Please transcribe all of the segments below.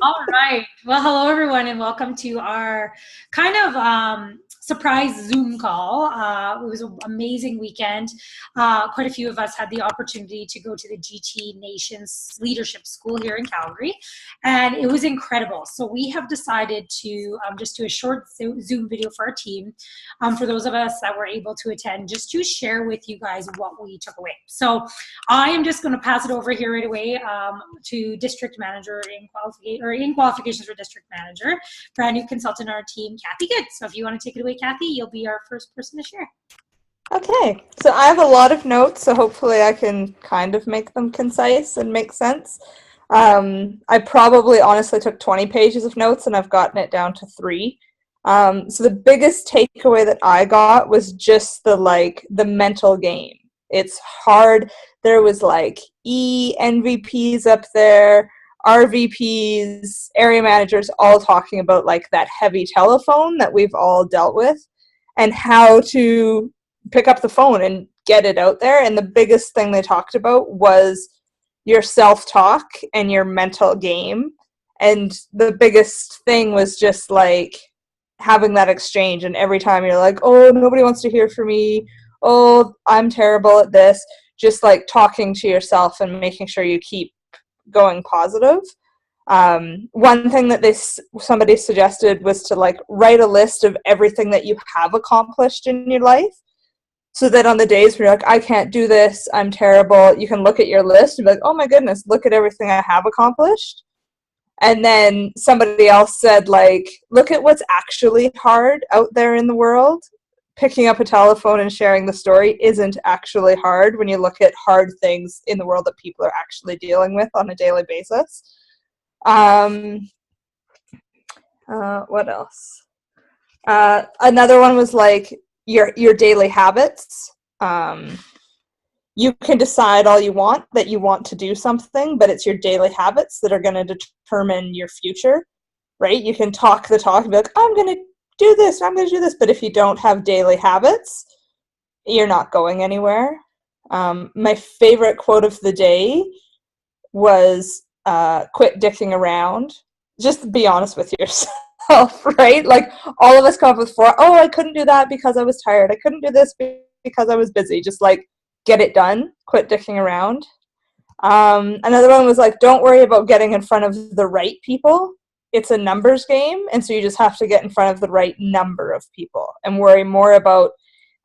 All right. Well, hello everyone, and welcome to our kind of surprise Zoom call. It was an amazing weekend. Quite a few of us had the opportunity to go to the GT Nations Leadership School here in Calgary, and it was incredible. So we have decided to just do a short Zoom video for our team, for those of us that were able to attend, just to share with you guys what we took away. So I am just going to pass it over here right away to District Manager in qualifications for District Manager, brand new consultant on our team, Kathy Good. So if you want to take it away, Kathy, you'll be our first person to share. Okay, so I have a lot of notes, so hopefully I can kind of make them concise and make sense. I probably honestly took 20 pages of notes and I've gotten it down to 3. So the biggest takeaway that I got was just the mental game. It's hard. There was NVPs up there, RVPs, area managers all talking about that heavy telephone that we've all dealt with and how to pick up the phone and get it out there. And the biggest thing they talked about was your self-talk and your mental game. And the biggest thing was just having that exchange. And every time you're like, oh, nobody wants to hear from me. Oh, I'm terrible at this. Just talking to yourself and making sure you keep going positive. One thing that somebody suggested was to write a list of everything that you have accomplished in your life, so that on the days where you're like, I can't do this, I'm terrible, you can look at your list and be like, oh my goodness, look at everything I have accomplished. And then somebody else said, look at what's actually hard out there in the world. Picking up a telephone and sharing the story isn't actually hard when you look at hard things in the world that people are actually dealing with on a daily basis. What else? Another one was your daily habits. You can decide all you want that you want to do something, but it's your daily habits that are going to determine your future, right? You can talk the talk and be like, I'm going to do this, I'm going to do this, but if you don't have daily habits, you're not going anywhere. My favorite quote of the day was, quit dicking around. Just be honest with yourself, right? All of us come up with 4, oh, I couldn't do that because I was tired. I couldn't do this because I was busy. Just get it done. Quit dicking around. Another one was don't worry about getting in front of the right people. It's a numbers game, and so you just have to get in front of the right number of people and worry more about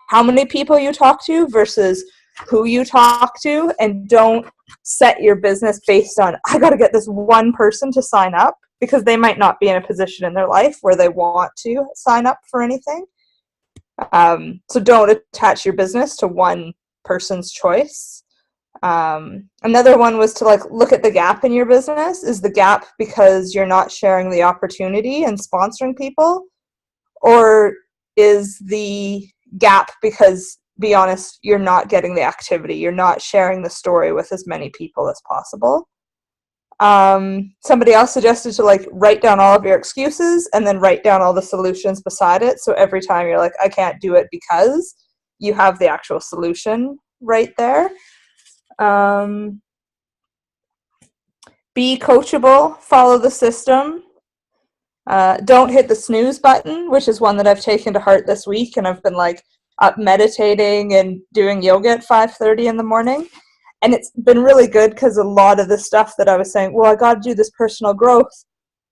how many people you talk to versus who you talk to, and don't set your business based on, I got to get this one person to sign up, because they might not be in a position in their life where they want to sign up for anything. So don't attach your business to one person's choice. Another one was to look at the gap in your business. Is the gap because you're not sharing the opportunity and sponsoring people, or is the gap because, be honest, you're not getting the activity, you're not sharing the story with as many people as possible? Somebody else suggested to write down all of your excuses and then write down all the solutions beside it, so every time you're like, I can't do it, because you have the actual solution right there. Be coachable, follow the system. Don't hit the snooze button, which is one that I've taken to heart this week, and I've been up meditating and doing yoga at 5:30 in the morning. And it's been really good, because a lot of the stuff that I was saying, well, I got to do this personal growth.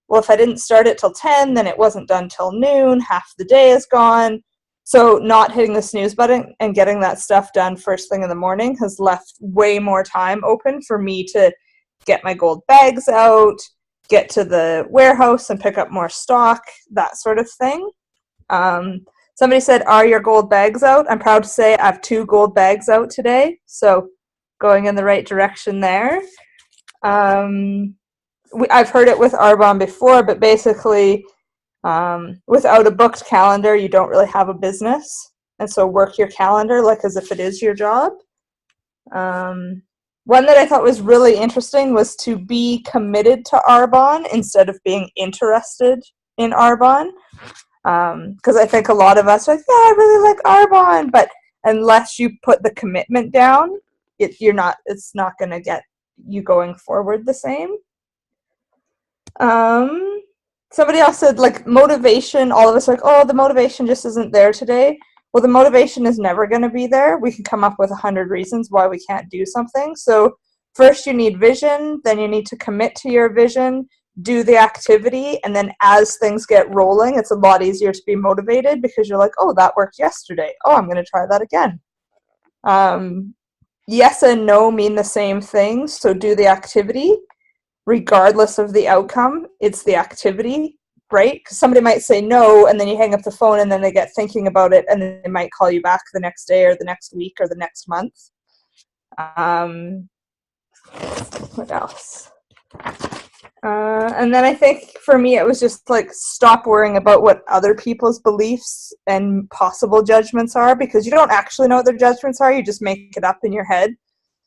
Well, if I didn't start it till 10, then it wasn't done till noon. Half the day is gone. So not hitting the snooze button and getting that stuff done first thing in the morning has left way more time open for me to get my gold bags out, get to the warehouse and pick up more stock, that sort of thing. Somebody said, are your gold bags out? I'm proud to say I have 2 gold bags out today, so going in the right direction there. I've heard it with Arbonne before, but basically, without a booked calendar, you don't really have a business. And so work your calendar as if it is your job. One that I thought was really interesting was to be committed to Arbonne instead of being interested in Arbonne. Because I think a lot of us are like, yeah, I really like Arbonne, but unless you put the commitment down, it's not going to get you going forward the same. Somebody else said, like, motivation. All of us are like, oh, the motivation just isn't there today. Well, the motivation is never going to be there. We can come up with 100 reasons why we can't do something. So first you need vision, then you need to commit to your vision, do the activity, and then as things get rolling, it's a lot easier to be motivated because you're like, oh, that worked yesterday. Oh, I'm going to try that again. Yes and no mean the same thing. So do the activity regardless of the outcome. It's the activity, right? Because somebody might say no, and then you hang up the phone, and then they get thinking about it, and then they might call you back the next day or the next week or the next month. What else? And then I think for me, it was just like, stop worrying about what other people's beliefs and possible judgments are, because you don't actually know what their judgments are. You just make it up in your head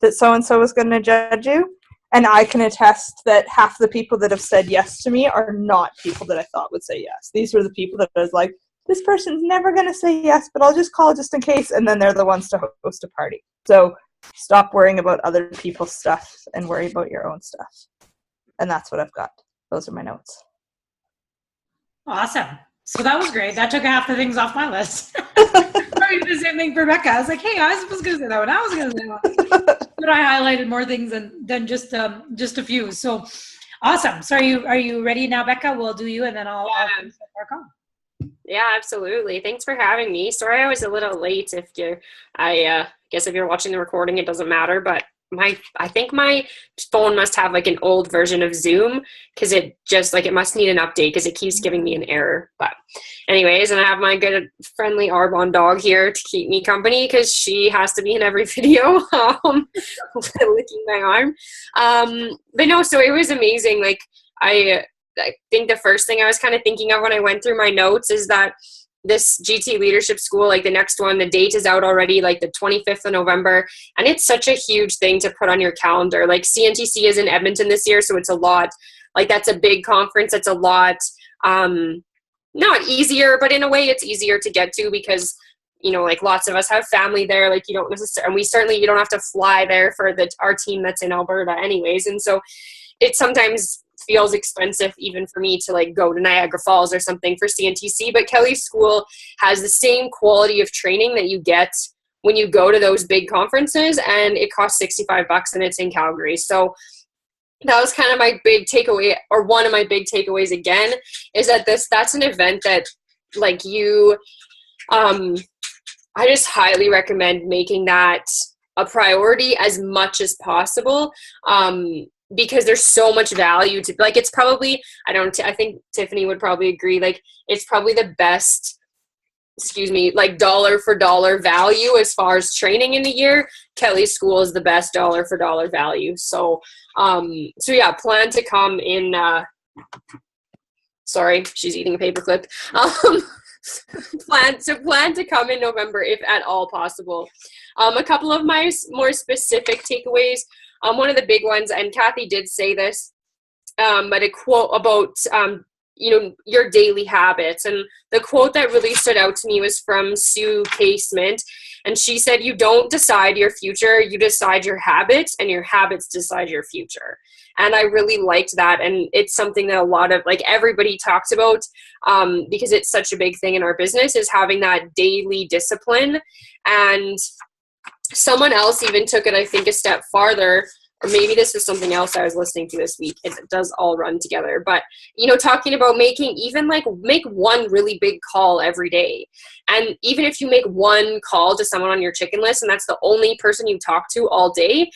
that so-and-so is going to judge you. And I can attest that half the people that have said yes to me are not people that I thought would say yes. These were the people that I was like, this person's never going to say yes, but I'll just call just in case. And then they're the ones to host a party. So stop worrying about other people's stuff and worry about your own stuff. And that's what I've got. Those are my notes. Awesome. So that was great. That took half the things off my list. Probably the same thing for Becca. I was like, hey, I was going to say that one. I was going to say that one. But I highlighted more things than just a few. So awesome. So are you ready now, Becca? We'll do you, and then I'll finish up our call. Yeah, absolutely. Thanks for having me. Sorry I was a little late. I guess if you're watching the recording, it doesn't matter, but I think my phone must have like an old version of Zoom, because it just like, it must need an update because it keeps giving me an error. But anyways, and I have my good friendly Arbonne dog here to keep me company because she has to be in every video, licking my arm. But no, so it was amazing. Like I think the first thing I was kind of thinking of when I went through my notes is that this GT Leadership School, like the next one, the date is out already, like the 25th of November. And it's such a huge thing to put on your calendar. Like CNTC is in Edmonton this year, so it's a lot. Like that's a big conference. It's a lot, not easier, but in a way it's easier to get to because, you know, like lots of us have family there. Like you don't necessarily, and you don't have to fly there for our team that's in Alberta anyways. And so it sometimes feels expensive even for me to like go to Niagara Falls or something for CNTC, but Kelly School has the same quality of training that you get when you go to those big conferences, and it costs $65 and it's in Calgary. So that was kind of my big takeaway, or one of my big takeaways again, is that that's an event that like I just highly recommend making that a priority as much as possible. Because there's so much value to, like, it's probably, I think Tiffany would probably agree, like, it's probably the best, like dollar for dollar value as far as training in the year. Kelly School is the best dollar for dollar value. So yeah, plan to come in, sorry, she's eating a paperclip. Plan to come in November if at all possible. A couple of my more specific takeaways. One of the big ones, and Kathy did say this, but a quote about, your daily habits. And the quote that really stood out to me was from Sue Casement. And she said, you don't decide your future, you decide your habits, and your habits decide your future. And I really liked that. And it's something that a lot of, like, everybody talks about, because it's such a big thing in our business, is having that daily discipline. And someone else even took it, I think, a step farther, or maybe this was something else I was listening to this week. It does all run together. But, talking about make one really big call every day. And even if you make one call to someone on your chicken list and that's the only person you talk to all day,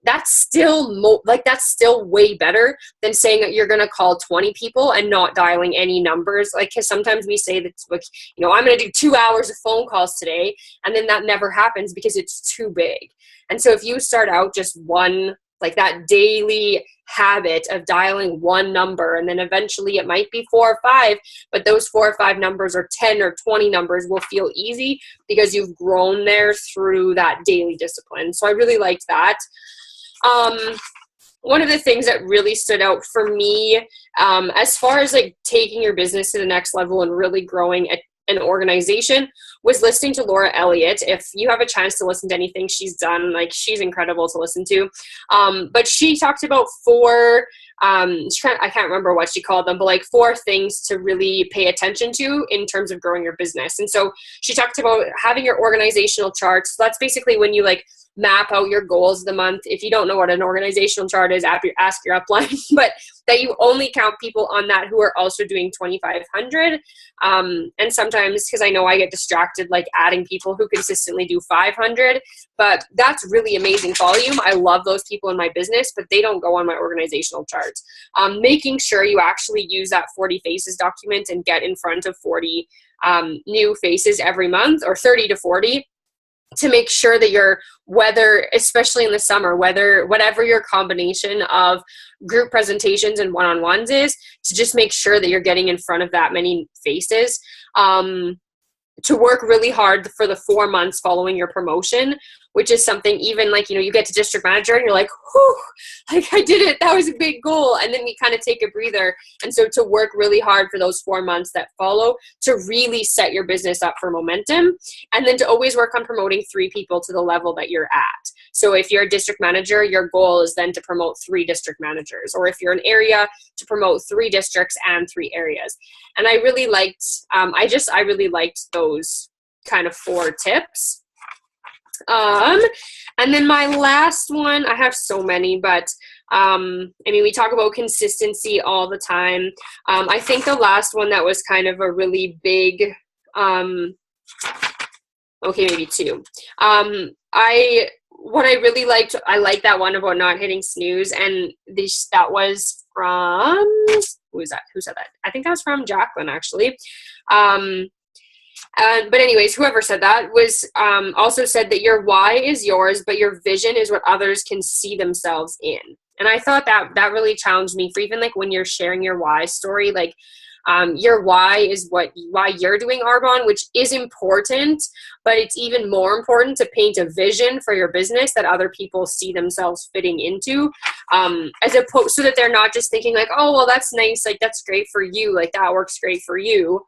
that's still that's still way better than saying that you're going to call 20 people and not dialing any numbers. Like, cause sometimes we say that, like, I'm going to do 2 hours of phone calls today. And then that never happens because it's too big. And so if you start out just one, like that daily habit of dialing one number, and then eventually it might be 4 or 5, but those 4 or 5 numbers or 10 or 20 numbers will feel easy because you've grown there through that daily discipline. So I really liked that. One of the things that really stood out for me, as far as like taking your business to the next level and really growing an organization, was listening to Laura Elliott. If you have a chance to listen to anything she's done, like, she's incredible to listen to. But she talked about 4 I can't remember what she called them, but like 4 things to really pay attention to in terms of growing your business. And so she talked about having your organizational charts. So that's basically when you like map out your goals of the month. If you don't know what an organizational chart is, ask your upline, but that you only count people on that who are also doing 2,500. And sometimes, because I know I get distracted, like adding people who consistently do 500, but that's really amazing volume. I love those people in my business, but they don't go on my organizational charts. Making sure you actually use that 40 faces document and get in front of 40 new faces every month, or 30 to 40, to make sure that whether, especially in the summer, whatever your combination of group presentations and one-on-ones is, to just make sure that you're getting in front of that many faces. To work really hard for the 4 months following your promotion, which is something even like, you get to district manager and you're like, whew, like I did it. That was a big goal. And then we kind of take a breather. And so to work really hard for those 4 months that follow to really set your business up for momentum. And then to always work on promoting 3 people to the level that you're at. So if you're a district manager, your goal is then to promote 3 district managers. Or if you're an area, to promote 3 districts and 3 areas. And I really liked, I really liked those kind of 4 tips. And then my last one, I have so many, but we talk about consistency all the time. I think the last one that was kind of a really big, maybe 2. What I really liked, I like that one about not hitting snooze, and that was from, who said that? I think that was from Jacqueline, actually. But anyways, whoever said that was also said that your why is yours, but your vision is what others can see themselves in. And I thought that really challenged me, for even like when you're sharing your why story, like your why is why you're doing Arbonne, which is important, but it's even more important to paint a vision for your business that other people see themselves fitting into, as opposed, so that they're not just thinking like, oh, well, that's nice, like that's great for you, like that works great for you.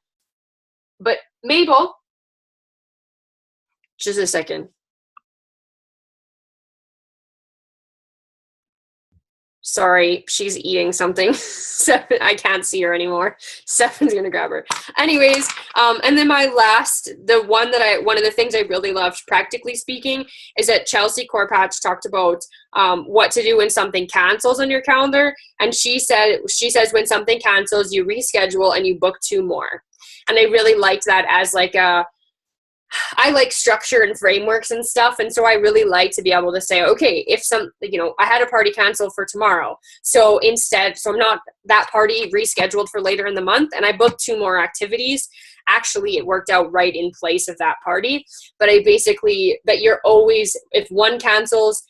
But Mabel, just a second. Sorry, she's eating something. I can't see her anymore. Stephanie's gonna grab her. Anyways, and then my last, one of the things I really loved, practically speaking, is that Chelsea Corpatch talked about what to do when something cancels on your calendar. And she says when something cancels, you reschedule and you book 2 more. And I really liked that as like I like structure and frameworks and stuff. And so I really like to be able to say, okay, if I had a party canceled for tomorrow. So I'm not that party rescheduled for later in the month. And I booked 2 more activities. Actually, it worked out right in place of that party. But that you're always, if one cancels,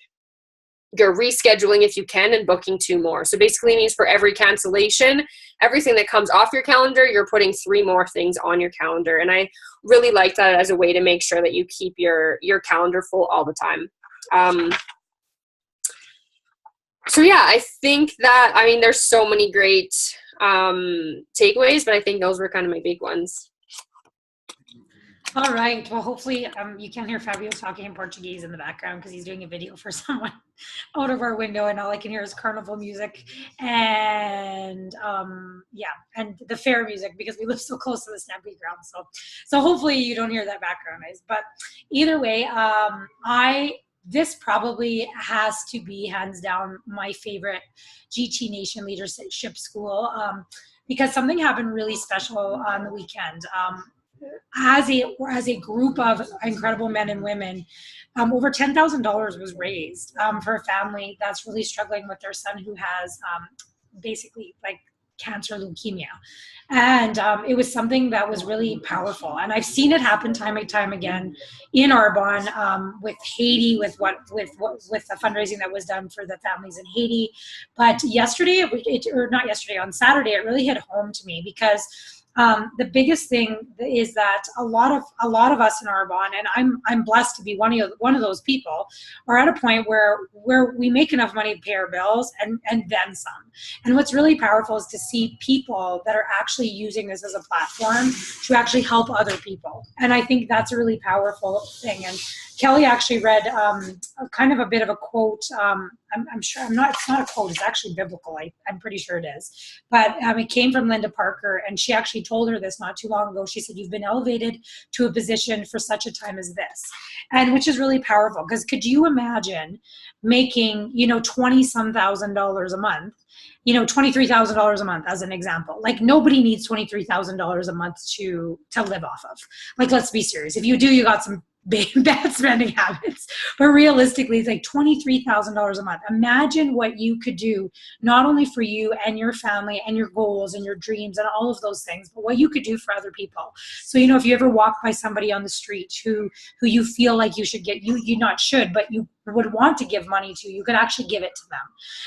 you're rescheduling if you can and booking 2 more. So basically it means for every cancellation, everything that comes off your calendar, you're putting 3 more things on your calendar. And I really like that as a way to make sure that you keep your calendar full all the time. So yeah, I think that, there's so many great takeaways, but I think those were kind of my big ones. All right. Well, hopefully you can't hear Fabio talking in Portuguese in the background because he's doing a video for someone out of our window, and all I can hear is carnival music and and the fair music because we live so close to the Stampede ground. So hopefully you don't hear that background noise. But either way, this probably has to be hands down my favorite GT Nation Leadership School because something happened really special on the weekend. As a group of incredible men and women, over $10,000 was raised for a family that's really struggling with their son who has basically like cancer, leukemia. And it was something that was really powerful. And I've seen it happen time and time again in Arbonne, with Haiti, with the fundraising that was done for the families in Haiti. But on Saturday, it really hit home to me because the biggest thing is that a lot of us in Arbonne, and I'm blessed to be one of those people, are at a point where we make enough money to pay our bills and then some. And what's really powerful is to see people that are actually using this as a platform to actually help other people. And I think that's a really powerful thing. And Kelly actually read kind of a bit of a quote. I'm sure it's not a quote, it's actually biblical. I'm pretty sure it is. But it came from Linda Parker, and she actually told her this not too long ago. She said, you've been elevated to a position for such a time as this. And which is really powerful, because could you imagine making, $20-some thousand a month, $23,000 a month as an example. Like, nobody needs $23,000 a month to live off of. Like, let's be serious. If you do, you got some bad spending habits. But realistically, it's like $23,000 a month. Imagine what you could do, not only for you and your family and your goals and your dreams and all of those things, but what you could do for other people. So, if you ever walk by somebody on the street who you feel like you should get, you not should, but you would want to give money to, you could actually give it to them.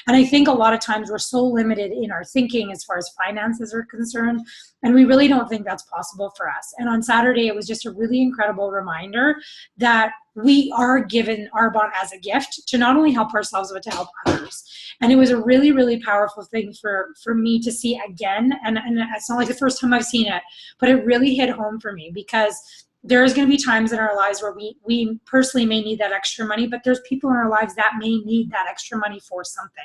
And I think a lot of times we're so limited in our thinking as far as finances are concerned, and we really don't think that's possible for us. And on Saturday, it was just a really incredible reminder that we are given Arbonne as a gift to not only help ourselves, but to help others. And it was a really, really powerful thing for me to see again. And it's not like the first time I've seen it, but it really hit home for me, because there's going to be times in our lives where we personally may need that extra money, but there's people in our lives that may need that extra money for something.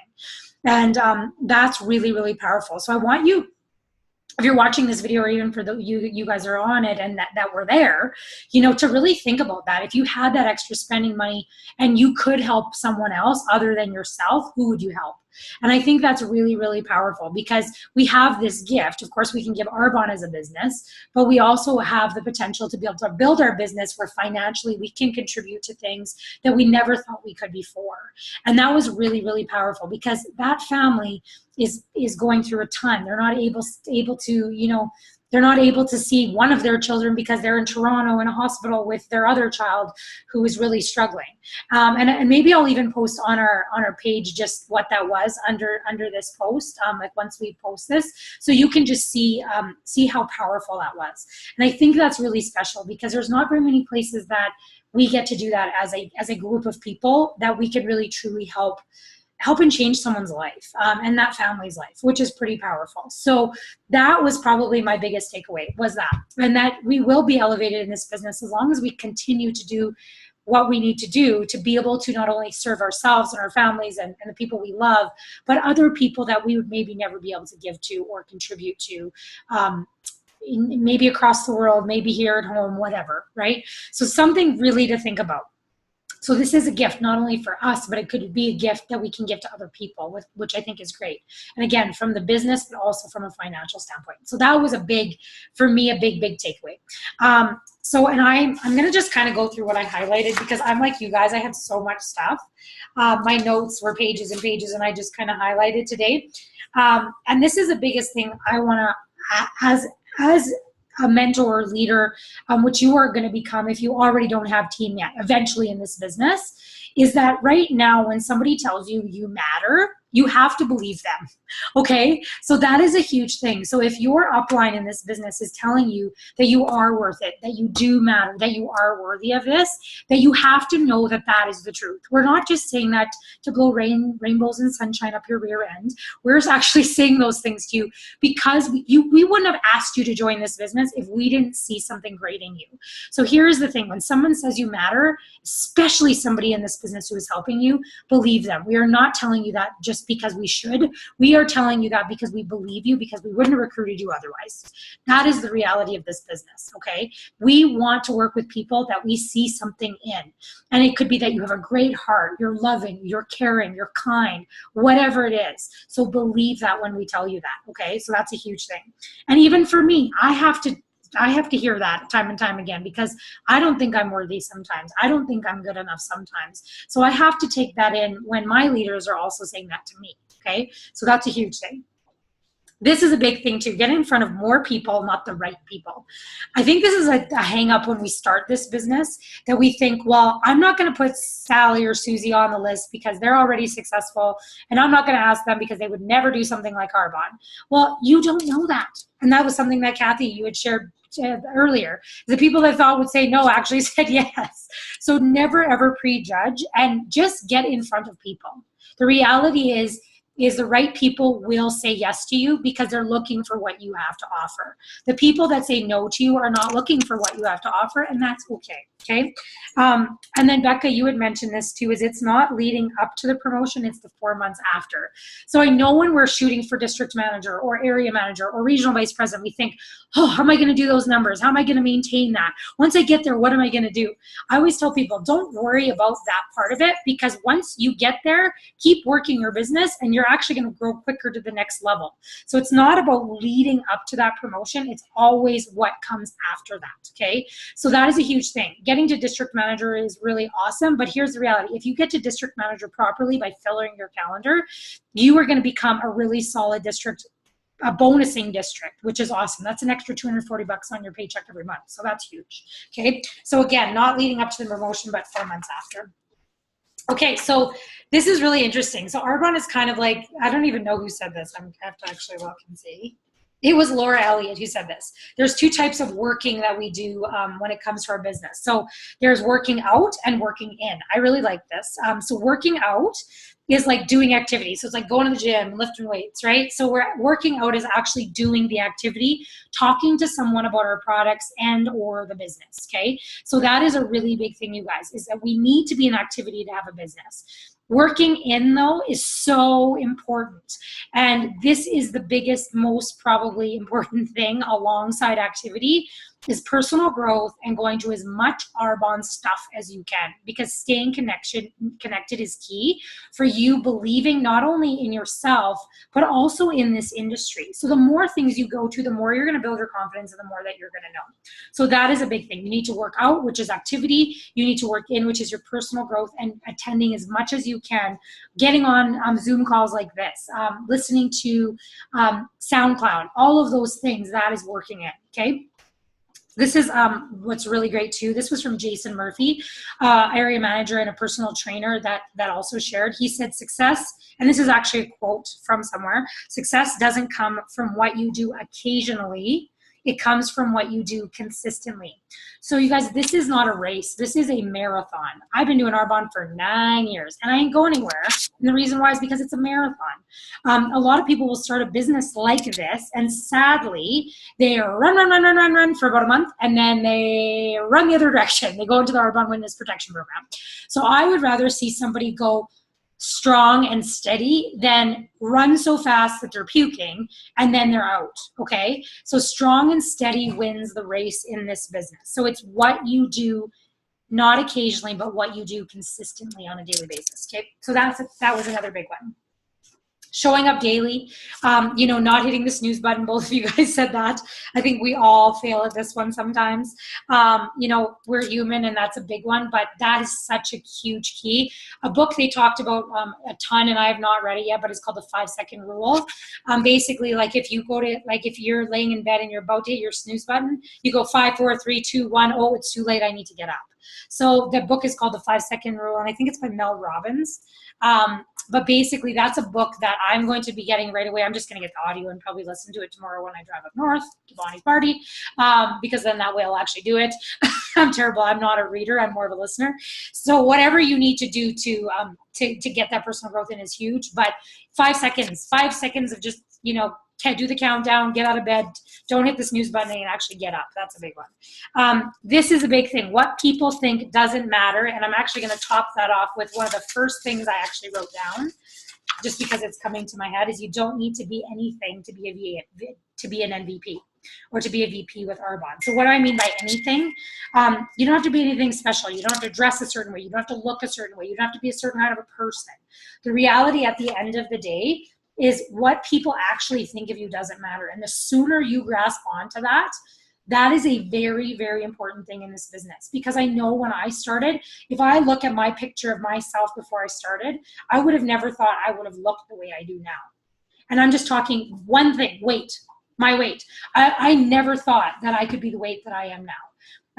And that's really, really powerful. So I want you, if you're watching this video, or even for you guys are on it and that were there, to really think about that. If you had that extra spending money and you could help someone else other than yourself, who would you help? And I think that's really, really powerful, because we have this gift. Of course, we can give Arbonne as a business, but we also have the potential to be able to build our business where financially we can contribute to things that we never thought we could before. And that was really, really powerful, because that family is going through a ton. They're not able to, they're not able to see one of their children because they're in Toronto in a hospital with their other child who is really struggling. And maybe I'll even post on our page just what that was under this post, like once we post this, so you can just see how powerful that was. And I think that's really special, because there's not very many places that we get to do that as a group of people, that we could really truly help and change someone's life, and that family's life, which is pretty powerful. So that was probably my biggest takeaway, was that, and that we will be elevated in this business as long as we continue to do what we need to do to be able to not only serve ourselves and our families and the people we love, but other people that we would maybe never be able to give to or contribute to, maybe across the world, maybe here at home, whatever, right? So something really to think about. So this is a gift not only for us, but it could be a gift that we can give to other people, which I think is great. And again, from the business, but also from a financial standpoint. So that was for me, a big takeaway. So, and I'm going to just kind of go through what I highlighted, because I'm like you guys, I had so much stuff. My notes were pages and pages, and I just kind of highlighted today. And this is the biggest thing I want to, as a mentor or leader, which you are going to become if you already don't have team yet, eventually in this business, is that right now when somebody tells you you matter, you have to believe them, okay? So that is a huge thing. So if your upline in this business is telling you that you are worth it, that you do matter, that you are worthy of this, that you have to know that that is the truth. We're not just saying that to blow rainbows and sunshine up your rear end. We're actually saying those things to you because we wouldn't have asked you to join this business if we didn't see something great in you. So here's the thing. When someone says you matter, especially somebody in this business who is helping you, believe them. We are not telling you that just because we should. We are telling you that because we believe you, because we wouldn't have recruited you otherwise. That is the reality of this business, okay? We want to work with people that we see something in. And it could be that you have a great heart, you're loving, you're caring, you're kind, whatever it is. So believe that when we tell you that, okay? So that's a huge thing. And even for me, I have to hear that time and time again, because I don't think I'm worthy sometimes. I don't think I'm good enough sometimes. So I have to take that in when my leaders are also saying that to me, okay? So that's a huge thing. This is a big thing too. Get in front of more people, not the right people. I think this is a hang up when we start this business, that we think, well, I'm not going to put Sally or Susie on the list because they're already successful, and I'm not going to ask them because they would never do something like Arbonne. Well, you don't know that. And that was something that Kathy, you had shared earlier. The people that thought would say no actually said yes. So never ever prejudge, and just get in front of people. The reality is, is the right people will say yes to you because they're looking for what you have to offer. The people that say no to you are not looking for what you have to offer, and that's okay. Okay. And then Becca, you had mentioned this too, is it's not leading up to the promotion, it's the 4 months after. So I know when we're shooting for district manager or area manager or regional vice president, we think, oh, how am I going to do those numbers? How am I going to maintain that? Once I get there, what am I going to do? I always tell people, don't worry about that part of it, because once you get there, keep working your business and you're actually going to grow quicker to the next level. So it's not about leading up to that promotion. It's always what comes after that. Okay. So that is a huge thing. Getting to district manager is really awesome, but here's the reality. If you get to district manager properly by filling your calendar, you are going to become a really solid district, a bonusing district, which is awesome. That's an extra $240 on your paycheck every month. So that's huge. Okay. So again, not leading up to the promotion, but 4 months after. Okay. So this is really interesting. So Arbonne is kind of like, I don't even know who said this. I have to actually look and see. It was Laura Elliott who said this. There's two types of working that we do when it comes to our business. So there's working out and working in. I really like this. So working out is like doing activity. So it's like going to the gym, lifting weights, right? So we're working out is actually doing the activity, talking to someone about our products and or the business, okay? So that is a really big thing, you guys, is that we need to be in activity to have a business. Working in, though, is so important. And this is the biggest, most probably important thing alongside activity is personal growth and going to as much Arbonne stuff as you can, because staying connected is key for you believing not only in yourself, but also in this industry. So the more things you go to, the more you're going to build your confidence and the more that you're going to know. So that is a big thing. You need to work out, which is activity. You need to work in, which is your personal growth, and attending as much as you can, getting on Zoom calls like this, listening to SoundCloud, all of those things, that is working in, okay? This is what's really great too. This was from Jason Murphy, area manager and a personal trainer that also shared. He said success, and this is actually a quote from somewhere, success doesn't come from what you do occasionally. It comes from what you do consistently. So you guys, this is not a race. This is a marathon. I've been doing Arbonne for 9 years and I ain't going anywhere. And the reason why is because it's a marathon. A lot of people will start a business like this, and sadly, they run for about a month, and then they run the other direction. They go into the Arbonne Witness Protection Program. So I would rather see somebody go strong and steady than run so fast that they're puking and then they're out, okay? So strong and steady wins the race in this business. So it's what you do, not occasionally, but what you do consistently on a daily basis, okay? So that was another big one. Showing up daily, not hitting the snooze button. Both of you guys said that. I think we all fail at this one sometimes. We're human, and that's a big one, but that is such a huge key. A book they talked about a ton, and I have not read it yet, but it's called The 5-Second Rule. Basically, if you're laying in bed and you're about to hit your snooze button, you go 5, 4, 3, 2, 1. Oh, it's too late. I need to get up. So the book is called The 5-Second Rule, and I think it's by Mel Robbins. But basically, that's a book that I'm going to be getting right away. I'm just going to get the audio and probably listen to it tomorrow when I drive up north to Bonnie's party, because then that way I'll actually do it. I'm terrible. I'm not a reader. I'm more of a listener. So whatever you need to do to get that personal growth in is huge. But 5 seconds of just, do the countdown, get out of bed, don't hit the snooze button, and actually get up. That's a big one. This is a big thing. What people think doesn't matter, and I'm actually going to top that off with one of the first things I actually wrote down, just because it's coming to my head, is you don't need to be anything to be an MVP or to be a VP with Arbonne. So what do I mean by anything? You don't have to be anything special. You don't have to dress a certain way. You don't have to look a certain way. You don't have to be a certain kind of a person. The reality at the end of the day is what people actually think of you doesn't matter. And the sooner you grasp onto that, that is a very, very important thing in this business. Because I know when I started, if I look at my picture of myself before I started, I would have never thought I would have looked the way I do now. And I'm just talking one thing, my weight. I never thought that I could be the weight that I am now.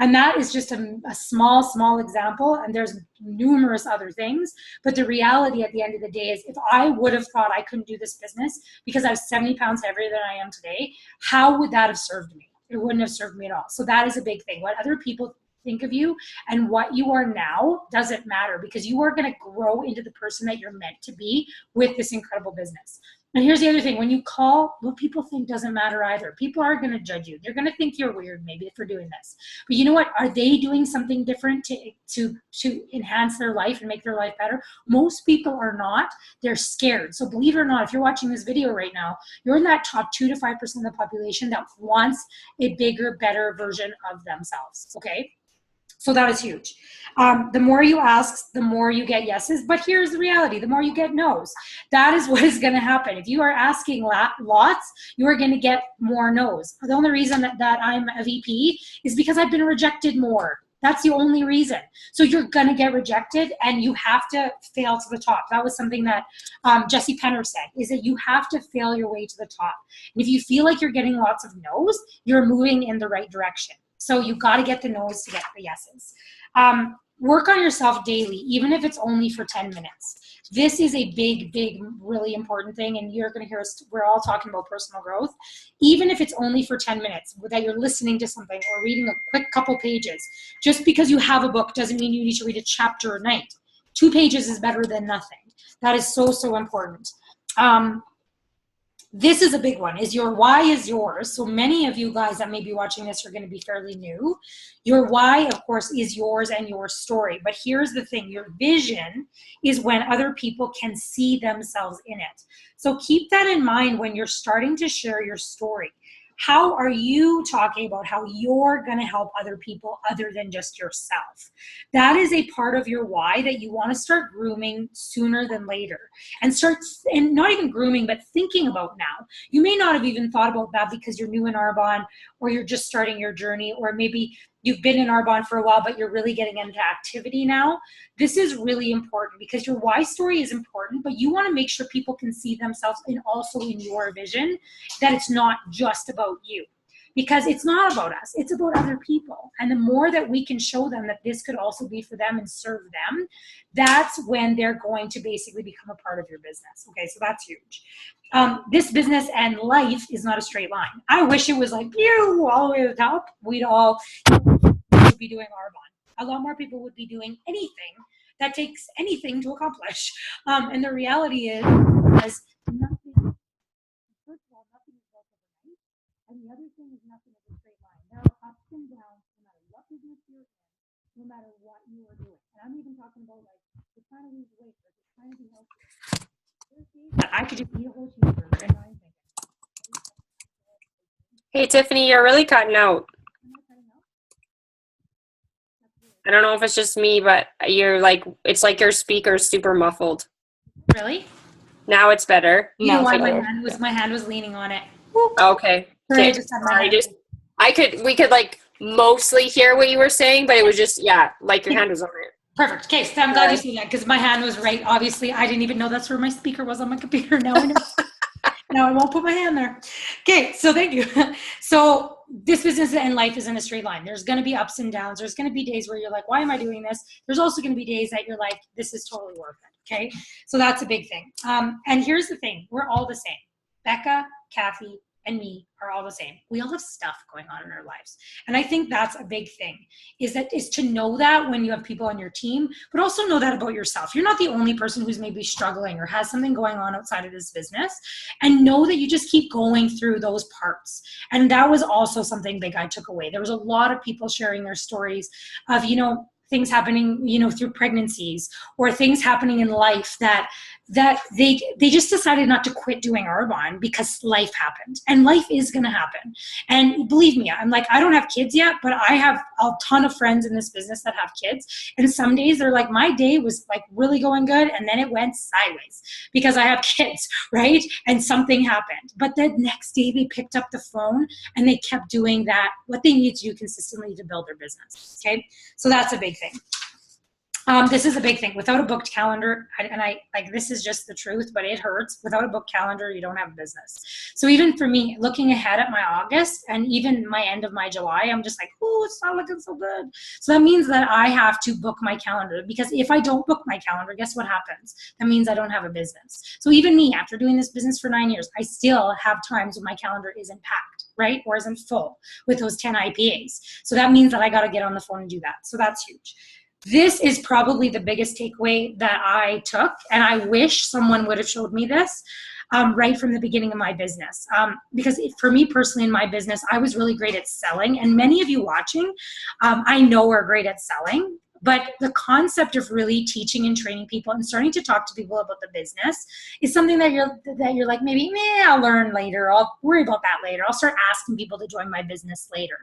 And that is just a small example, and there's numerous other things. But the reality at the end of the day is, if I would have thought I couldn't do this business because I was 70 pounds heavier than I am today, how would that have served me? It wouldn't have served me at all. So that is a big thing. What other people think of you, and what you are now doesn't matter, because you are going to grow into the person that you're meant to be with this incredible business. And here's the other thing. When you call, what people think doesn't matter either. People are going to judge you. They're going to think you're weird maybe for doing this. But you know what? Are they doing something different to enhance their life and make their life better? Most people are not. They're scared. So believe it or not, if you're watching this video right now, you're in that top 2 to 5% of the population that wants a bigger, better version of themselves. Okay? So that is huge. The more you ask, the more you get yeses. But here's the reality. The more you get no's. That is what is going to happen. If you are asking lots, you are going to get more no's. The only reason that I'm a VP is because I've been rejected more. That's the only reason. So you're going to get rejected, and you have to fail to the top. That was something that Jesse Penner said, is that you have to fail your way to the top. And if you feel like you're getting lots of no's, you're moving in the right direction. So you got to get the no's to get the yeses. Work on yourself daily, even if it's only for 10 minutes. This is a big, big, really important thing. And you're going to hear us, we're all talking about personal growth. Even if it's only for 10 minutes, that you're listening to something or reading a quick couple pages. Just because you have a book doesn't mean you need to read a chapter a night. 2 pages is better than nothing. That is so, so important. This is a big one, is your why is yours. So many of you guys that may be watching this are going to be fairly new. Your why, of course, is yours and your story. But here's the thing. Your vision is when other people can see themselves in it. So keep that in mind when you're starting to share your story. How are you talking about how you're going to help other people other than just yourself? That is a part of your why that you want to start grooming sooner than later. And not even grooming, but thinking about now. You may not have even thought about that because you're new in Arbonne, or you're just starting your journey, or maybe you've been in Arbonne for a while, but you're really getting into activity now. This is really important because your why story is important, but you want to make sure people can see themselves also in your vision, that it's not just about you. Because it's not about us, it's about other people. And the more that we can show them that this could also be for them and serve them, that's when they're going to basically become a part of your business. Okay, so that's huge. This business and life is not a straight line. I wish it was like, pew, all the way to the top. We'd all be doing Arbonne. A lot more people would be doing anything that takes anything to accomplish. And the reality is nothing, first of all, nothing is built overnight. And the other thing is nothing is a straight line. There are ups and downs no matter what business you're in, no matter what you are doing. And I'm even talking about like, you're trying to lose weight, or you're trying to be healthy. I could just eat a whole cheeseburger and not even think. Hey, Tiffany, you're really cutting out. I don't know if it's just me, but you're like, it's like your speaker's super muffled. Really? Now it's better. You know why my hand was leaning on it. Okay. Sorry, I just had my hand. We could like mostly hear what you were saying, but it was just, like your hand was on it. Perfect. Okay, so I'm glad you see that, because my hand was right. Obviously, I didn't even know that's where my speaker was on my computer. Now I know. Now I won't put my hand there. Okay, so thank you. So this business and life isn't a straight line. There's going to be ups and downs. There's going to be days where you're like, why am I doing this? There's also going to be days that you're like, this is totally worth it. Okay, so that's a big thing. And here's the thing. We're all the same. Becca, Kathy, and me are all the same. We all have stuff going on in our lives. And I think that's a big thing, is to know that when you have people on your team, but also know that about yourself. You're not the only person who's maybe struggling or has something going on outside of this business, and know that you just keep going through those parts. And that was also something big I took away. There was a lot of people sharing their stories of, things happening, through pregnancies, or things happening in life that they just decided not to quit doing Arbonne because life happened, and life is going to happen. And believe me, I'm like, I don't have kids yet, but I have a ton of friends in this business that have kids. And some days they're like, my day was like really going good, and then it went sideways because I have kids, right? And something happened. But the next day they picked up the phone and they kept doing what they need to do consistently to build their business. Okay. So that's a big thing. This is a big thing. Without a booked calendar, and I this is just the truth, but it hurts. Without a booked calendar, you don't have a business. So even for me, looking ahead at my August and even my end of my July, I'm just like, oh, it's not looking so good. So that means that I have to book my calendar, because if I don't book my calendar, guess what happens? That means I don't have a business. So even me, after doing this business for 9 years, I still have times when my calendar isn't packed. right? Or isn't full with those 10 IPAs. So that means that I got to get on the phone and do that. So that's huge. This is probably the biggest takeaway that I took, and I wish someone would have showed me this right from the beginning of my business. Because for me personally in my business, I was really great at selling, and many of you watching, I know are great at selling. But the concept of really teaching and training people and starting to talk to people about the business is something that you're like, maybe I'll learn later. I'll worry about that later. I'll start asking people to join my business later.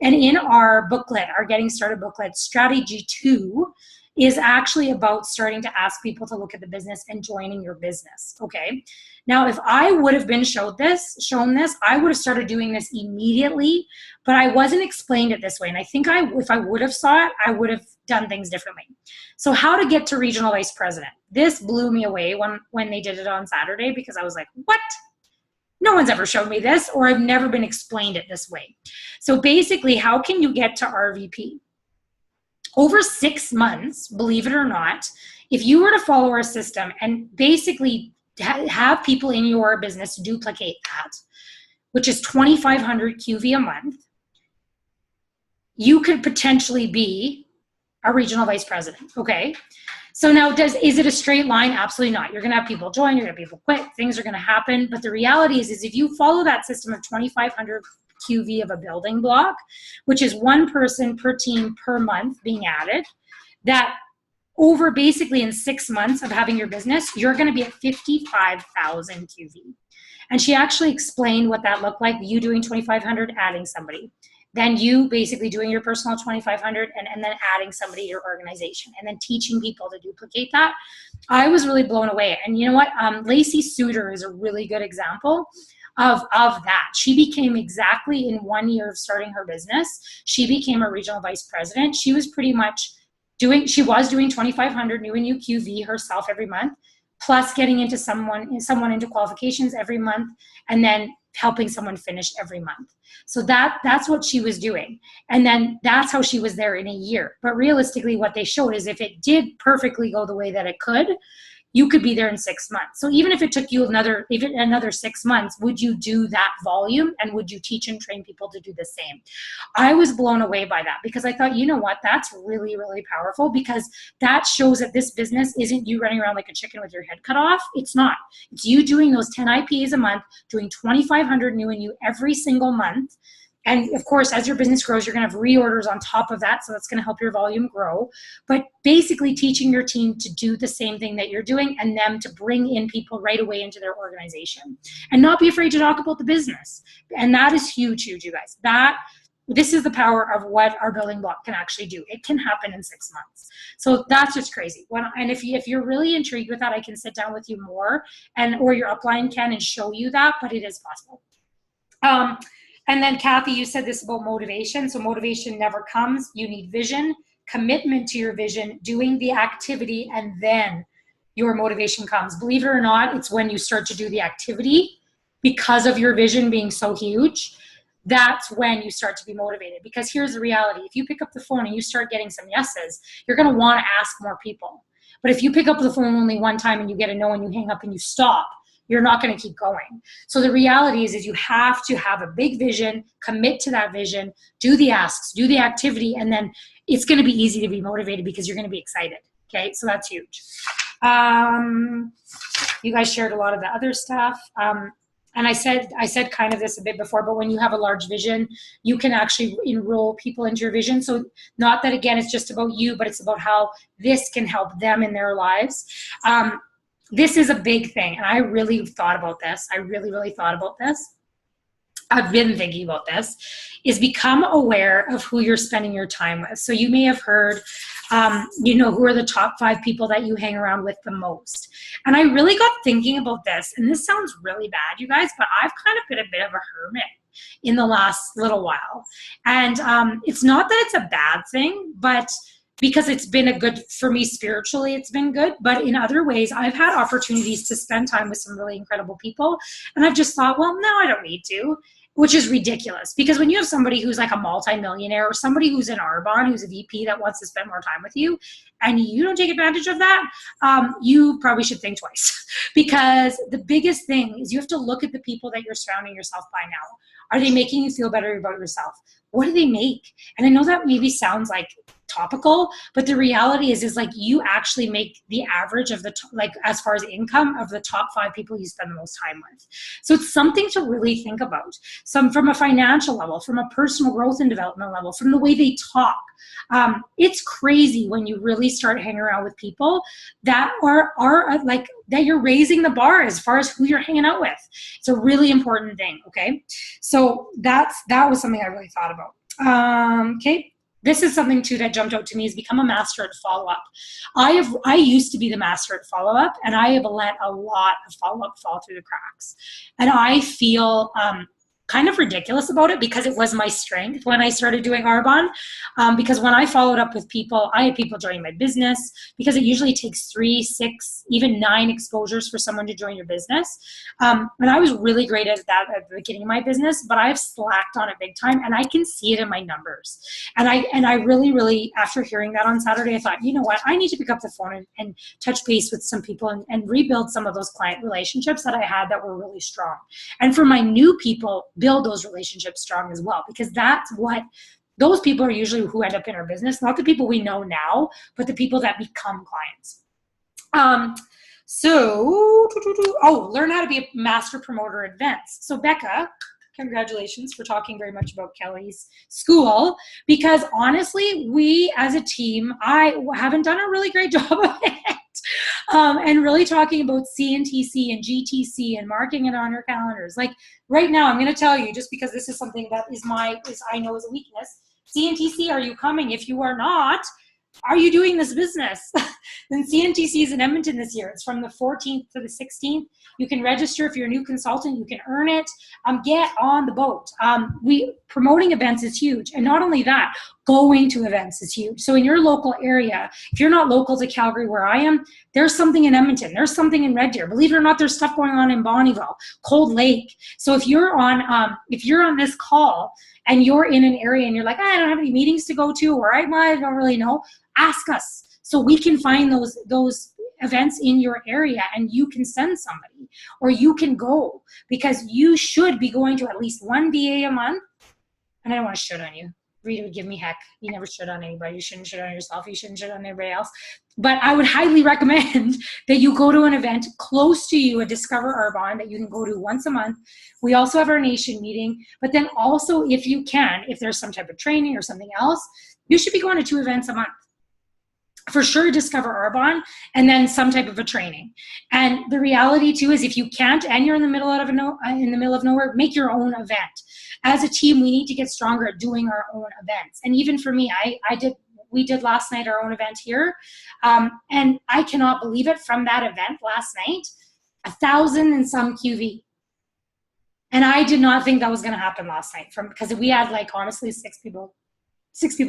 And in our booklet, our Getting Started booklet, strategy 2 is actually about starting to ask people to look at the business and joining your business. Okay. Now, if I would have been shown this, I would have started doing this immediately, but I wasn't explained it this way. And I think if I would have saw it, I would have done things differently. So how to get to regional vice president. This blew me away when they did it on Saturday, because I was like, what? No one's ever shown me this, or I've never been explained it this way. So basically, how can you get to RVP? Over 6 months, believe it or not, if you were to follow our system and basically have people in your business duplicate that, which is 2,500 QV a month, you could potentially be a regional vice president, okay? So now, is it a straight line? Absolutely not. You're gonna have people join, you're gonna have people quit, things are gonna happen, but the reality is if you follow that system of 2,500 QV of a building block, which is one person per team per month being added, that over basically in 6 months of having your business, you're going to be at 55,000 QV. And she actually explained what that looked like, you doing 2,500, adding somebody. Then you basically doing your personal 2,500 and then adding somebody to your organization and then teaching people to duplicate that. I was really blown away. And you know what? Lacey Suter is a really good example of that. She became exactly in 1 year of starting her business, she became a regional vice president. She was pretty much doing 2,500 new and new QV herself every month, plus getting into someone into qualifications every month, and then helping someone finish every month. So that's what she was doing. And then that's how she was there in a year. But realistically, what they showed is if it did perfectly go the way that it could, you could be there in 6 months. So even if it took you another 6 months, would you do that volume, and would you teach and train people to do the same? I was blown away by that, because I thought, you know what, that's really, really powerful, because that shows that this business isn't you running around like a chicken with your head cut off. It's not. It's you doing those 10 IPs a month, doing 2,500 new and new every single month. And of course, as your business grows, you're going to have reorders on top of that. So that's going to help your volume grow. But basically teaching your team to do the same thing that you're doing, and them to bring in people right away into their organization and not be afraid to talk about the business. And that is huge, huge, you guys. This is the power of what our building block can actually do. It can happen in 6 months. So that's just crazy. And if you're really intrigued with that, I can sit down with you more, or your upline can, and show you that, but it is possible. And then Kathy, you said this about motivation. So motivation never comes. You need vision, commitment to your vision, doing the activity, and then your motivation comes. Believe it or not, it's when you start to do the activity, because of your vision being so huge, that's when you start to be motivated. Because here's the reality. If you pick up the phone and you start getting some yeses, you're going to want to ask more people. But if you pick up the phone only one time and you get a no and you hang up and you stop, you're not going to keep going. So the reality is you have to have a big vision, commit to that vision, do the asks, do the activity, and then it's going to be easy to be motivated, because you're going to be excited. Okay, so that's huge. You guys shared a lot of the other stuff. And I said kind of this a bit before, but when you have a large vision, you can actually enroll people into your vision. So not that, again, it's just about you, but it's about how this can help them in their lives. This is a big thing, and I really thought about this. I really, really thought about this. I've been thinking about this, is become aware of who you're spending your time with. So you may have heard, who are the top 5 people that you hang around with the most. And I really got thinking about this, and this sounds really bad, you guys, but I've kind of been a bit of a hermit in the last little while. And it's not that it's a bad thing, but because it's been a good, for me spiritually, it's been good. But in other ways, I've had opportunities to spend time with some really incredible people. And I've just thought, well, no, I don't need to. which is ridiculous, because when you have somebody who's like a multimillionaire or somebody who's in Arbonne, who's a VP that wants to spend more time with you, and you don't take advantage of that, you probably should think twice. Because the biggest thing is you have to look at the people that you're surrounding yourself by now. Are they making you feel better about yourself? What do they make? And I know that maybe sounds like topical, but the reality is like you actually make the average of the like as far as income of the top 5 people you spend the most time with. So it's something to really think about. Some from a financial level, from a personal growth and development level, from the way they talk. It's crazy when you really start hanging around with people that are like that you're raising the bar as far as who you're hanging out with. It's a really important thing. Okay, so that was something I really thought about. Okay. This is something too that jumped out to me, is become a master at follow-up. I used to be the master at follow-up, and I have let a lot of follow-up fall through the cracks. And I feel kind of ridiculous about it, because it was my strength when I started doing Arbonne. Because when I followed up with people, I had people join my business, because it usually takes 3, 6, even 9 exposures for someone to join your business. And I was really great at that at the beginning of my business, but I've slacked on it big time, and I can see it in my numbers. And I really, really, after hearing that on Saturday, I thought, you know what, I need to pick up the phone and touch base with some people and rebuild some of those client relationships that I had that were really strong. And for my new people, build those relationships strong as well, because that's what those people are usually who end up in our business, not the people we know now, but the people that become clients. Learn how to be a master promoter at events. So Becca, congratulations for talking very much about Kelly's school, because honestly, we as a team, I haven't done a really great job of it. And really talking about CNTC and GTC and marking it on your calendars. Like right now, I'm going to tell you, just because this is something that I know is a weakness. CNTC, are you coming? If you are not, are you doing this business? Then CNTC is in Edmonton this year. It's from the 14th to the 16th. You can register if you're a new consultant. You can earn it. Get on the boat. Promoting events is huge. And not only that, going to events is huge. So in your local area, if you're not local to Calgary where I am, there's something in Edmonton. There's something in Red Deer. Believe it or not, there's stuff going on in Bonnyville, Cold Lake. So if you're on this call and you're in an area and you're like, I don't have any meetings to go to, or I don't really know, ask us so we can find those events in your area, and you can send somebody, or you can go, because you should be going to at least one VA a month. And I don't want to shit on you. Rita would give me heck. You never shit on anybody. You shouldn't shit on yourself. You shouldn't shit on anybody else. But I would highly recommend that you go to an event close to you, a Discover Arbonne, that you can go to once a month. We also have our nation meeting. But then also, if you can, if there's some type of training or something else, you should be going to 2 events a month. For sure, Discover Arbonne, and then some type of a training. And the reality too is, if you can't, and you're in the middle of nowhere, make your own event. As a team, we need to get stronger at doing our own events. And even for me, we did last night our own event here, and I cannot believe it. From that event last night, 1,000 and some QV. And I did not think that was going to happen last night, because we had honestly 6 people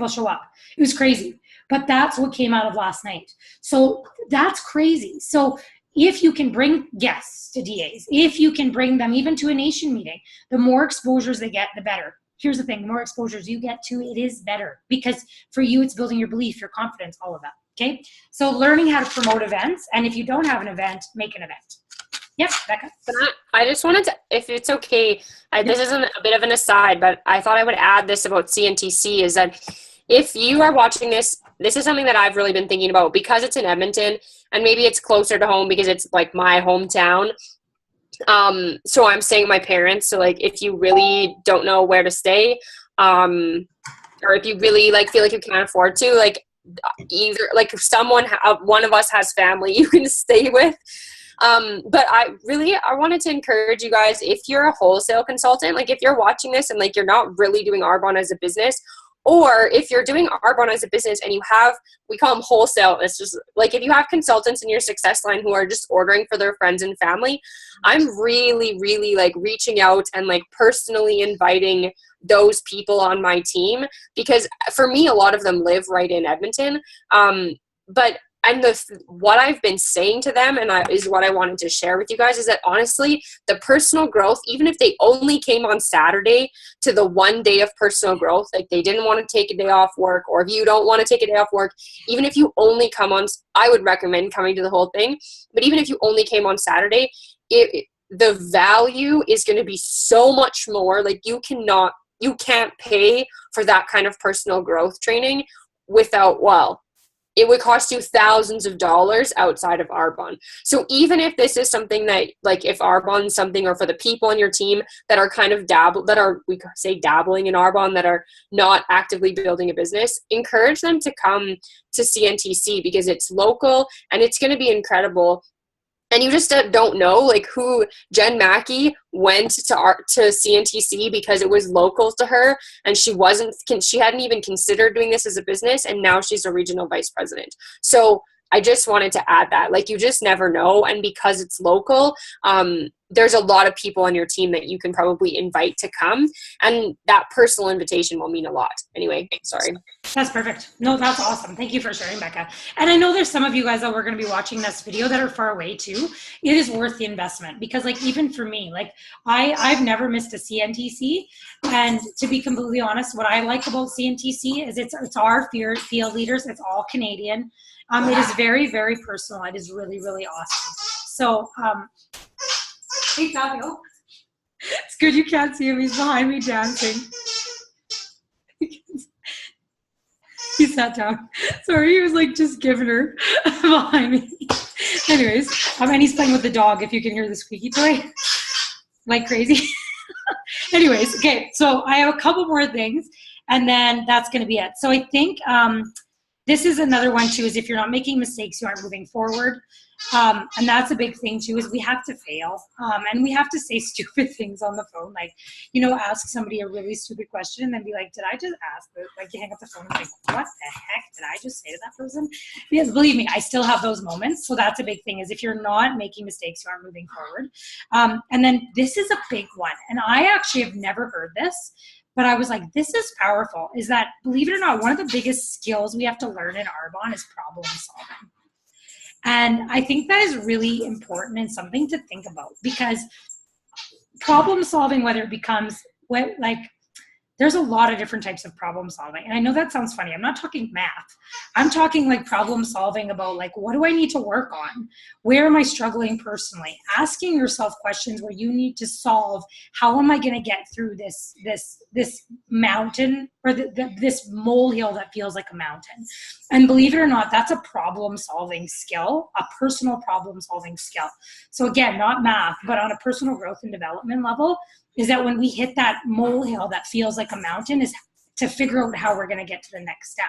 show up. It was crazy. But that's what came out of last night. So that's crazy. So if you can bring guests to DAs, if you can bring them even to a nation meeting, the more exposures they get, the better. Here's the thing, the more exposures you get to, it is better. Because for you, it's building your belief, your confidence, all of that. Okay? So learning how to promote events, and if you don't have an event, make an event. Yep, Becca. I just wanted to, if it's okay, this isn't a bit of an aside, but I thought I would add this about CNTC, is that if you are watching this is something that I've really been thinking about, because it's in Edmonton, and maybe it's closer to home because it's like my hometown. So I'm staying with my parents. So if you really don't know where to stay, or if you really feel like you can't afford to, either if one of us has family you can stay with. But I wanted to encourage you guys, if you're a wholesale consultant, if you're watching this and you're not really doing Arbonne as a business, or if you're doing Arbonne as a business and you have, we call them wholesale. It's just if you have consultants in your success line who are just ordering for their friends and family, I'm really, really reaching out and personally inviting those people on my team, because for me, a lot of them live right in Edmonton. But And what I've been saying to them, and is what I wanted to share with you guys, is that honestly, the personal growth, even if they only came on Saturday to the one day of personal growth, like they didn't want to take a day off work, or if you don't want to take a day off work, even if you only come on, I would recommend coming to the whole thing. But even if you only came on Saturday, the value is going to be so much more. Like you can't pay for that kind of personal growth training without, well, it would cost you thousands of dollars outside of Arbonne. So even if this is something that, like, if Arbonne is something, or for the people on your team that are kind of we say dabbling in Arbonne, that are not actively building a business, encourage them to come to CNTC, because it's local and it's going to be incredible. And you just don't know, like, who Jen Mackey went to CNTC because it was local to her, and she hadn't even considered doing this as a business, and now she's a regional vice president. So I just wanted to add that, like, you just never know. And because it's local, there's a lot of people on your team that you can probably invite to come, and that personal invitation will mean a lot. Anyway, sorry. That's perfect. No, that's awesome. Thank you for sharing, Becca. And I know there's some of you guys that we're going to be watching this video that are far away too. It is worth the investment, because, like, even for me, like, I've never missed a CNTC. And to be completely honest, what I like about CNTC is it's our field leaders. It's all Canadian. It is very, very personal. It is really, really awesome. So, hey, Fabio. It's good you can't see him. He's behind me dancing. He sat down. Sorry, he was like just giving her behind me. Anyways, and he's playing with the dog, if you can hear the squeaky toy. Like crazy. Anyways, okay, so I have a couple more things, and then that's going to be it. So I think this is another one too, is if you're not making mistakes, you aren't moving forward. And that's a big thing too, is we have to fail. And we have to say stupid things on the phone. Like, ask somebody a really stupid question and then be like, did I just ask this? Like, you hang up the phone and like, what the heck did I just say to that person? Because believe me, I still have those moments. So that's a big thing, is if you're not making mistakes, you aren't moving forward. And then this is a big one. And I actually have never heard this, but I was like, this is powerful, is that, believe it or not, one of the biggest skills we have to learn in Arbonne is problem solving. And I think that is really important and something to think about, because problem solving, whether it becomes there's a lot of different types of problem solving. And I know that sounds funny. I'm not talking math. I'm talking like problem solving about, like, what do I need to work on? Where am I struggling personally? Asking yourself questions where you need to solve, how am I going to get through this mountain, or this molehill that feels like a mountain? And believe it or not, that's a problem solving skill, a personal problem solving skill. So again, not math, but on a personal growth and development level, is that when we hit that molehill that feels like a mountain, is to figure out how we're going to get to the next step.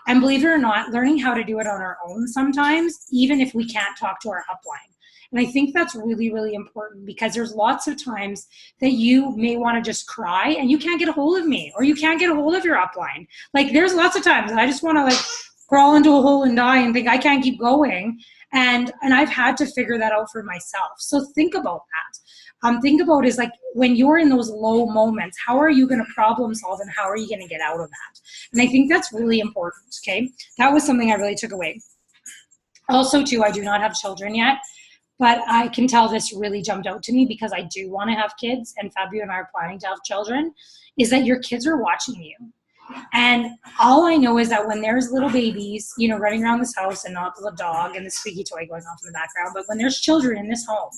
And believe it or not, learning how to do it on our own sometimes, even if we can't talk to our upline. And I think that's really, really important, because there's lots of times that you may want to just cry and you can't get a hold of me, or you can't get a hold of your upline. Like, there's lots of times that I just want to like crawl into a hole and die and think I can't keep going. And I've had to figure that out for myself. So think about that. Think about is like, when you're in those low moments, how are you going to problem solve, and how are you going to get out of that? And I think that's really important. Okay. That was something I really took away. Also too, I do not have children yet, but I can tell this really jumped out to me, because I do want to have kids, and Fabio and I are planning to have children, is that your kids are watching you. And all I know is that when there's little babies, running around this house, and not the dog and the squeaky toy going off in the background, but when there's children in this home,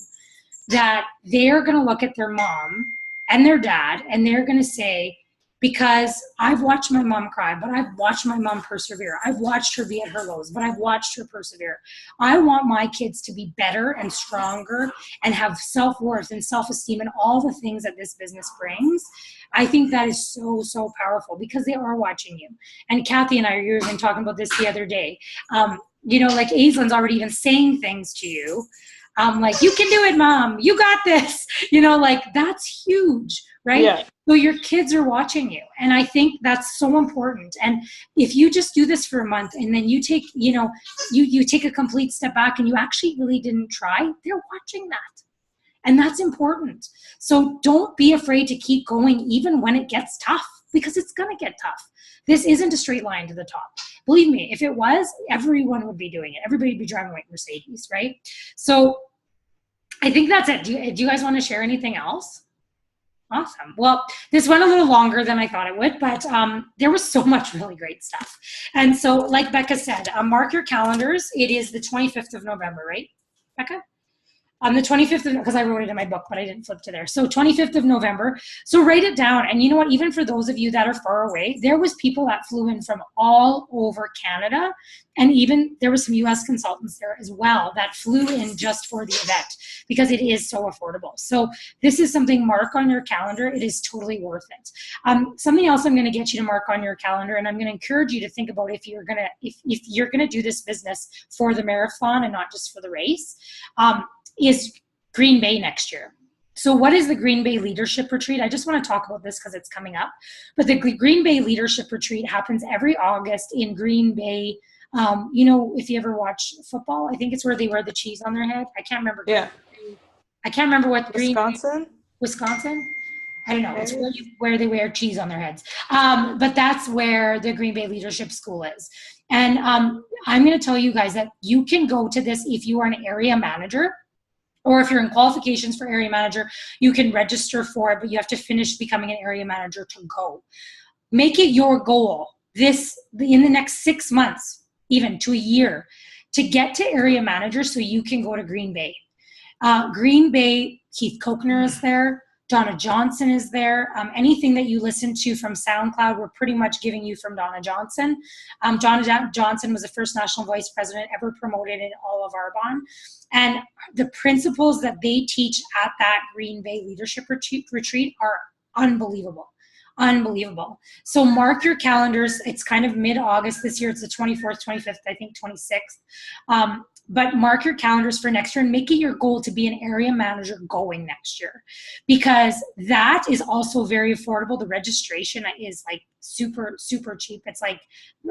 that they're going to look at their mom and their dad, and they're going to say, because I've watched my mom cry, but I've watched my mom persevere. I've watched her be at her lows, but I've watched her persevere. I want my kids to be better and stronger and have self-worth and self-esteem and all the things that this business brings. I think that is so, so powerful, because they are watching you. And Kathy and I were even talking about this the other day. Like Aislinn's already even saying things to you. Like, you can do it, mom. You got this. Like, that's huge, right? Yeah. So your kids are watching you. And I think that's so important. And if you just do this for a month, and then you take, you take a complete step back, and you actually really didn't try, they're watching that. And that's important. So don't be afraid to keep going, even when it gets tough, because it's going to get tough. This isn't a straight line to the top. Believe me, if it was, everyone would be doing it. Everybody would be driving white Mercedes, right? So I think that's it. Do you guys want to share anything else? Awesome. Well, this went a little longer than I thought it would, but there was so much really great stuff. And so, like Becca said, mark your calendars. It is the 25th of November, right, Becca? On the 25th of, because I wrote it in my book, but I didn't flip to there. So 25th of November. So write it down. And you know what, even for those of you that are far away, there was people that flew in from all over Canada. And even there were some US consultants there as well that flew in just for the event because it is so affordable. So this is something, mark on your calendar. It is totally worth it. Something else I'm going to get you to mark on your calendar, and I'm going to encourage you to think about if you're going to do this business for the marathon and not just for the race, is Green Bay next year. So what is the Green Bay Leadership Retreat? I just want to talk about this because it's coming up. But the Green Bay Leadership Retreat happens every August in Green Bay. You know, if you ever watch football, I think it's where they wear the cheese on their head. I can't remember. Yeah. I can't remember what Wisconsin? Wisconsin? I don't know. It's where they wear cheese on their heads. But that's where the Green Bay Leadership School is. And I'm going to tell you guys that you can go to this if you are an area manager. Or if you're in qualifications for area manager, you can register for it, but you have to finish becoming an area manager to go. Make it your goal in the next 6 months, even to a year, to get to area manager so you can go to Green Bay. Green Bay, Keith Kochner is there. Donna Johnson is there. Anything that you listen to from SoundCloud, we're pretty much giving you from Donna Johnson. Donna Johnson was the first national vice president ever promoted in all of Arbonne. And the principles that they teach at that Green Bay Leadership Retreat are unbelievable. Unbelievable. So mark your calendars. It's kind of mid-August this year. It's the 24th, 25th, I think 26th. But mark your calendars for next year and make it your goal to be an area manager going next year, because that is also very affordable. The registration is like super, super cheap. It's like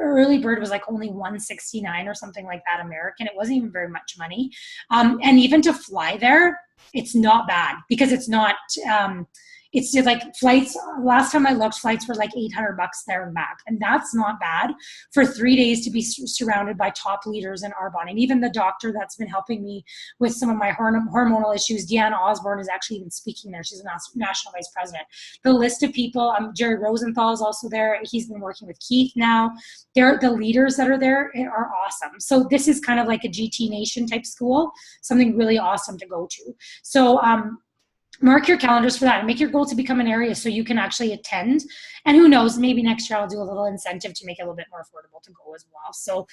early bird was like only $169 or something like that American. It wasn't even very much money. And even to fly there, it's not bad because it's not, it's just like flights. Last time I looked, flights were like $800 there and back. And that's not bad for 3 days to be surrounded by top leaders in Arbonne. And even the doctor that's been helping me with some of my hormonal issues, Deanna Osborne, is actually even speaking there. She's a national vice president. The list of people, Jerry Rosenthal is also there. He's been working with Keith now. The leaders that are there are awesome. So this is kind of like a GT Nation type school, something really awesome to go to. So, mark your calendars for that and make your goal to become an area so you can actually attend. And who knows, maybe next year I'll do a little incentive to make it a little bit more affordable to go as well. So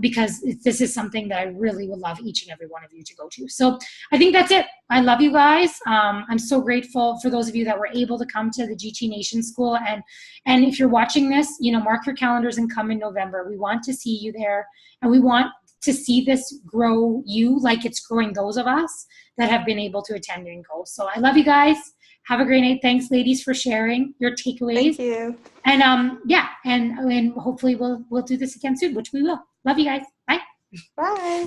because this is something that I really would love each and every one of you to go to. So I think that's it. I love you guys. I'm so grateful for those of you that were able to come to the GT Nation School. And if you're watching this, you know, mark your calendars and come in November. We want to see you there, and we want to see this grow you like it's growing those of us that have been able to attend and go. So I love you guys. Have a great night. Thanks, ladies, for sharing your takeaways. Thank you. And yeah, and hopefully we'll do this again soon, which we will. Love you guys. Bye. Bye.